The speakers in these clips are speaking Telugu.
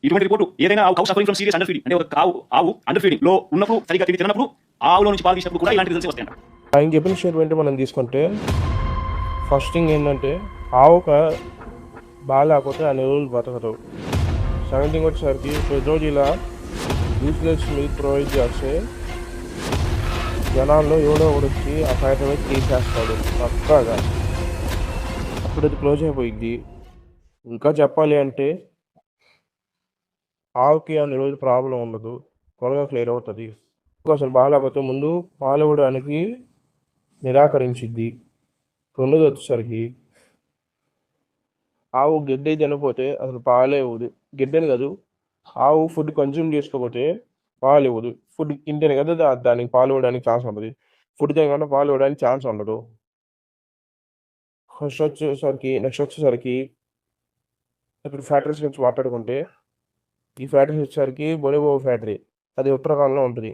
ఇటువంటి రిపోర్టు ఏదైనా ఆవు suffering from serious under feeding అంటే ఒక ఆవు అండర్ ఫీడింగ్ లో ఉన్నప్పుడు సరిగ్గా తిండి తినప్పుడు ఆవులో నుంచి పాలు తీసినప్పుడు కూడా ఇలాంటి రిజల్ట్స్ వస్తాయంట. ఆయన చెప్పిన స్టేట్మెంట్ మనం తీసుకుంటే ఫస్ట్ థింగ్ ఏంటంటే ఆవుక బాగా లేకపోతే ఆ రోజులు బతకదు. సెకండ్ థింగ్ వచ్చేసరికి ప్రతి రోజు ఇలా యూస్లెస్ మిల్క్ ప్రొవైడ్ చేస్తే జనాల్లో ఎవడో ఒకటి వచ్చి ఆ ఫ్యాక్టరీ మీద తీసేస్తాడు పక్కాగా. అప్పుడు అది క్లోజ్ అయిపోయింది. ఇంకా చెప్పాలి అంటే ఆవుకి అన్ని రోజులు ప్రాబ్లం ఉండదు, త్వరగా క్లియర్ అవుతుంది. అసలు బాగా లేకపోతే ముందు పాలు ఇవ్వడానికి నిరాకరించిద్ది. రెండోది వచ్చేసరికి ఆవు గడ్డి తినకపోతే అసలు పాలే ఇవ్వదు. గడ్డని కాదు, ఆవు ఫుడ్ కన్జ్యూమ్ చేసుకోకపోతే పాలు ఇవ్వదు. ఫుడ్ తింటేనే కదా దానికి పాలు ఇవ్వడానికి ఛాన్స్ ఉంటుంది. ఫుడ్ తినకుండా పాలు ఇవ్వడానికి ఛాన్స్ ఉండదు. నెక్స్ట్ వచ్చేసరికి ఇప్పుడు ఫ్యాక్టరీస్ గురించి మాట్లాడుకుంటే ఈ ఫ్యాక్టరీస్ వచ్చేసరికి బొనిబో ఫ్యాక్టరీ, అది ఉత్తరాఖండ్లో ఉంటుంది.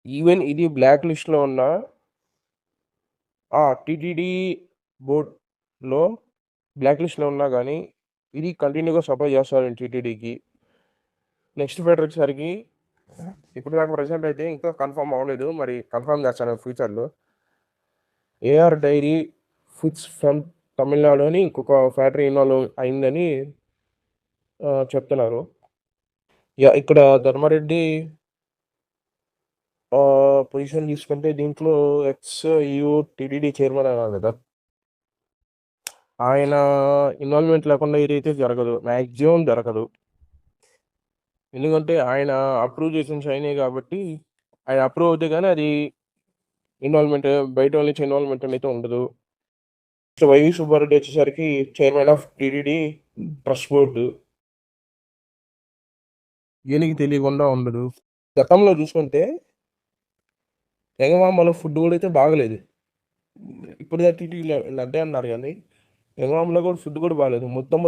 ఈవెన్ ఇది బ్లాక్ లిస్ట్లో ఉన్న టీటీడీ బోర్డ్లో బ్లాక్ లిస్ట్లో ఉన్నా కానీ ఇది కంటిన్యూగా సప్లై చేస్తారు టీటీడీకి. నెక్స్ట్ ఫ్యాక్టరీ వచ్చేసరికి ఇప్పుడు దాకా ప్రజెంట్ అయితే ఇంకా కన్ఫర్మ్ అవ్వలేదు, మరి కన్ఫర్మ్ చేస్తాను ఫ్యూచర్లో. AR dairy foods from Tamil Nadu అని ఇంకొక ఫ్యాక్టరీ ఇన్వాల్వ్ అయిందని చెప్తున్నారు. ఇక్కడ ధర్మారెడ్డి పొజిషన్ తీసుకుంటే దీంట్లో ఎక్స్ యూ టీటీడీ చైర్మన్ అన్నారు కదా, ఆయన ఇన్వాల్వ్మెంట్ లేకుండా ఏదైతే జరగదు, మ్యాక్సిమం జరగదు. ఎందుకంటే ఆయన అప్రూవ్ చేసిన షైనే కాబట్టి ఆయన అప్రూవ్ అవుతే కానీ అది ఇన్వాల్వ్మెంట్, బయట వాళ్ళ నుంచి ఇన్వాల్వ్మెంట్ అయితే ఉండదు. వైవి సుబ్బారెడ్డి వచ్చేసరికి chairman of TTD trust board, ఈయనకి తెలియకుండా ఉండదు. గతంలో చూసుకుంటే ఎంగమామలో ఫుడ్ కూడా అయితే బాగలేదు. ఇప్పుడు టీటీడీ లడ్డే అన్నారు కానీ ఎంగమామలో కూడా ఫుడ్ కూడా బాగలేదు. మొత్తం